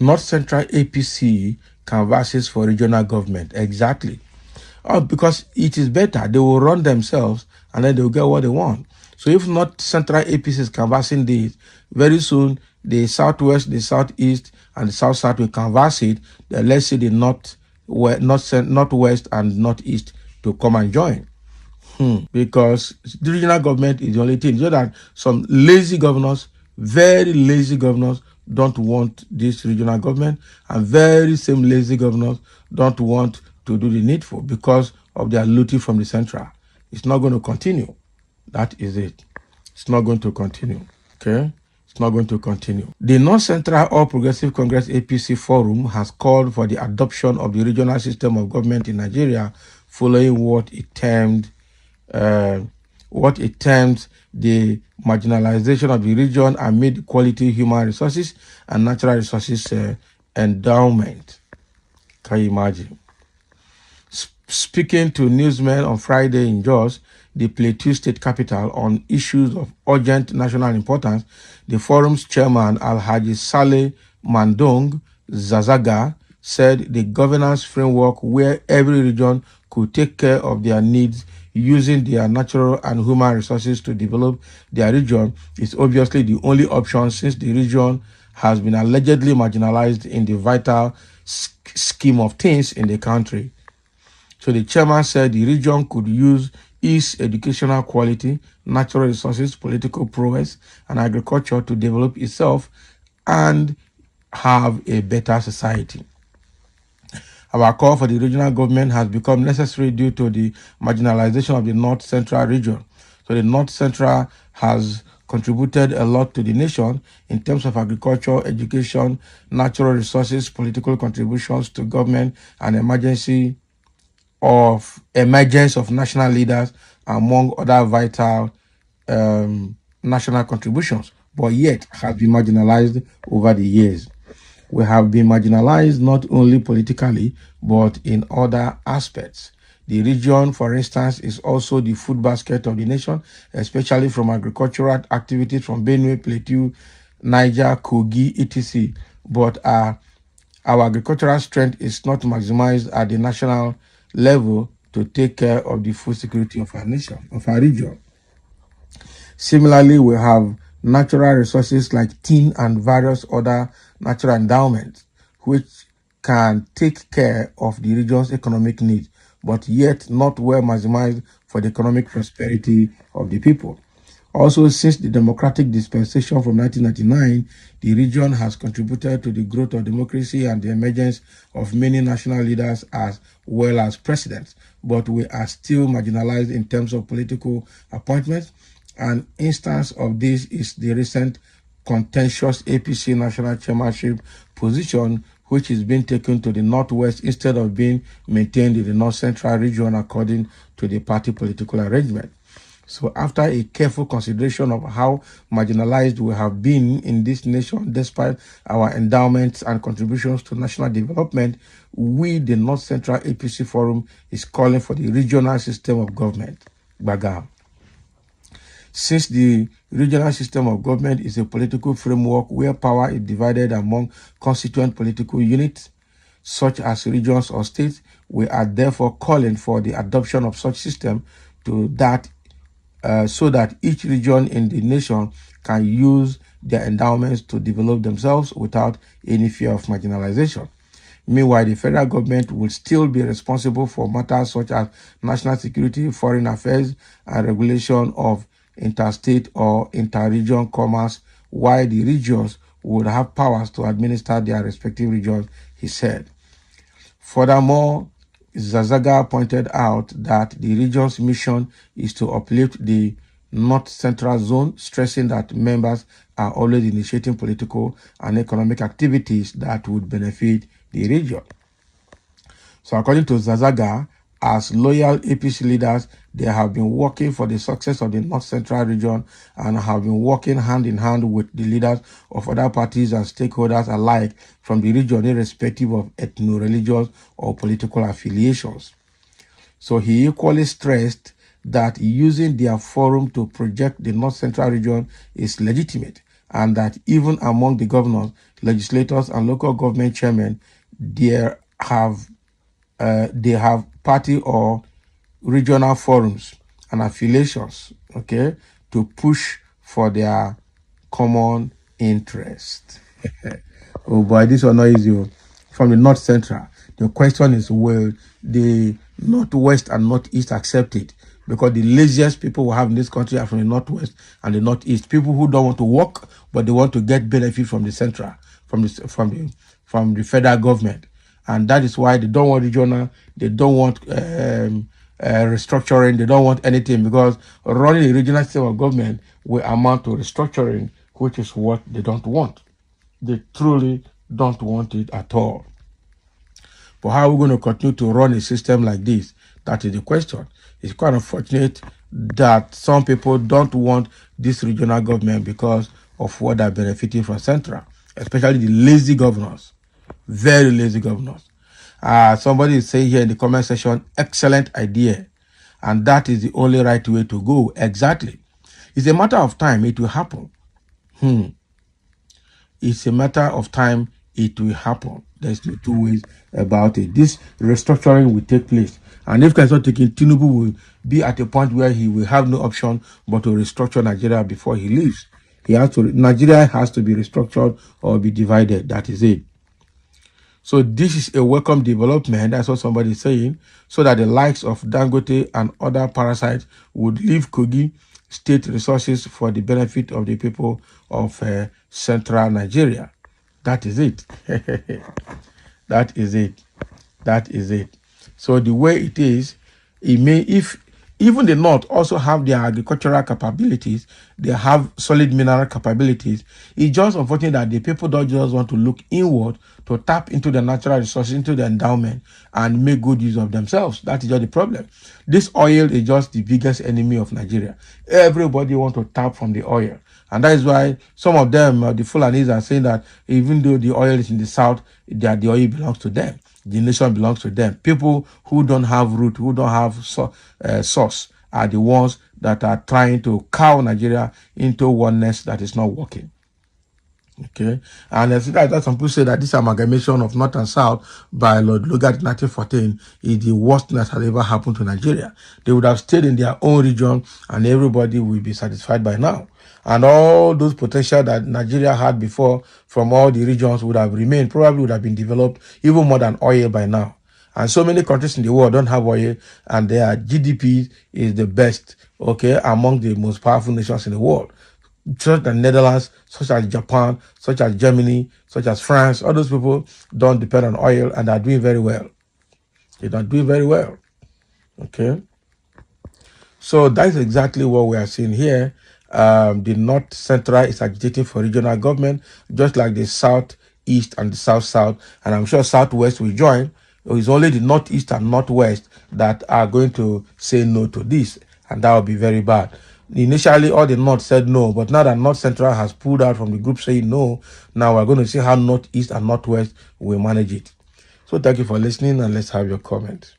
North Central APC canvasses for regional government. Exactly. Because it is better. They will run themselves and then they will get what they want. So if North Central APC is canvassing this, very soon the Southwest, the Southeast, and the South will canvass it. Then let's say the Northwest and Northeast to come and join. Because the regional government is the only thing. So that some lazy governors, very lazy governors, don't want this regional government, and very same lazy governors don't want to do the needful because of their looting from the central. It's not going to continue. That is it. It's not going to continue. Okay? It's not going to continue. The North Central All Progressive Congress APC Forum has called for the adoption of the regional system of government in Nigeria, following what it termed the marginalization of the region amid quality human resources and natural resources endowment. Can you imagine? Speaking to newsmen on Friday in Jos, the Plateau State capital, on issues of urgent national importance, the forum's chairman, Alhaji Saleh Mandong Zazaga, said the governance framework where every region could take care of their needs using their natural and human resources to develop their region is obviously the only option, since the region has been allegedly marginalized in the vital scheme of things in the country. So the chairman said the region could use its educational quality, natural resources, political prowess, and agriculture to develop itself and have a better society. Our call for the regional government has become necessary due to the marginalization of the North Central region. So the North Central has contributed a lot to the nation in terms of agriculture, education, natural resources, political contributions to government, and emergence of national leaders, among other vital national contributions, but yet have been marginalized over the years. We have been marginalized not only politically, but in other aspects. The region, for instance, is also the food basket of the nation, especially from agricultural activities from Benue, Plateau, Niger, Kogi, etc. But our agricultural strength is not maximized at the national level to take care of the food security of our nation, of our region. Similarly, we have natural resources like tin and various other natural endowments, which can take care of the region's economic needs, but yet not well maximized for the economic prosperity of the people. Also, since the democratic dispensation from 1999, the region has contributed to the growth of democracy and the emergence of many national leaders as well as presidents, but we are still marginalized in terms of political appointments. An instance of this is the recent contentious APC national chairmanship position, which is being taken to the Northwest instead of being maintained in the North Central region according to the party political arrangement. So after a careful consideration of how marginalized we have been in this nation, despite our endowments and contributions to national development, we, the North Central APC Forum, is calling for the regional system of government, Bagam. Since the regional system of government is a political framework where power is divided among constituent political units, such as regions or states, we are therefore calling for the adoption of such system so that each region in the nation can use their endowments to develop themselves without any fear of marginalization. Meanwhile, the federal government will still be responsible for matters such as national security, foreign affairs, and regulation of interstate or inter-region commerce, while the regions would have powers to administer their respective regions, he said. Furthermore, Zazaga pointed out that the region's mission is to uplift the North Central zone, stressing that members are always initiating political and economic activities that would benefit the region. So according to Zazaga, as loyal APC leaders, they have been working for the success of the North Central region and have been working hand in hand with the leaders of other parties and stakeholders alike from the region, irrespective of ethno-religious or political affiliations. So he equally stressed that using their forum to project the North Central region is legitimate and that even among the governors, legislators, and local government chairmen, they have party or regional forums and affiliations, okay, to push for their common interest. Oh boy, this one not easy. From the North Central, the question is, will the Northwest and Northeast accept it? Because the laziest people we have in this country are from the Northwest and the Northeast. People who don't want to work, but they want to get benefit from the Central, from the federal government. And that is why they don't want regional, they don't want restructuring, they don't want anything, because running a regional system of government will amount to restructuring, which is what they don't want. They truly don't want it at all. But how are we going to continue to run a system like this? That is the question. It's quite unfortunate that some people don't want this regional government because of what they're benefiting from Central, especially the lazy governors, very lazy governors. Somebody is saying here in the comment section, excellent idea. And that is the only right way to go. Exactly. It's a matter of time. It will happen. It's a matter of time. It will happen. There's no two ways about it. This restructuring will take place. And if it's not taken, Tinubu will be at a point where he will have no option but to restructure Nigeria before he leaves. Nigeria has to be restructured or be divided. That is it. So this is a welcome development, that's what somebody is saying, so that the likes of Dangote and other parasites would leave Kogi state resources for the benefit of the people of central Nigeria. That is it. That is it. That is it. So the way it is, it may, if even the North also have their agricultural capabilities, they have solid mineral capabilities. It's just unfortunate that the people don't just want to look inward to tap into the natural resources, into the endowment, and make good use of themselves. That is just the problem. This oil is just the biggest enemy of Nigeria. Everybody wants to tap from the oil. And that is why some of them, the Fulanis, are saying that even though the oil is in the south, that the oil belongs to them. The nation belongs to them. People who don't have root, who don't have source, are the ones that are trying to cow Nigeria into oneness that is not working. Okay, and that some people say that this amalgamation of North and South by Lord Lugard in 1914 is the worst thing that has ever happened to Nigeria. They would have stayed in their own region and everybody will be satisfied by now. And all those potential that Nigeria had before from all the regions would have remained, probably would have been developed even more than oil by now. And so many countries in the world don't have oil, and their GDP is the best, okay, among the most powerful nations in the world. Such as Netherlands, such as Japan, such as Germany, such as France, all those people don't depend on oil and are doing very well. They're not doing very well. Okay. So that's exactly what we are seeing here. The North Central is agitating for regional government, just like the South East and the South. And I'm sure Southwest will join. It's only the Northeast and Northwest that are going to say no to this, and that will be very bad. Initially, all the North said no, but now that North Central has pulled out from the group saying no, now we're going to see how Northeast and Northwest will manage it. So thank you for listening, and let's have your comment.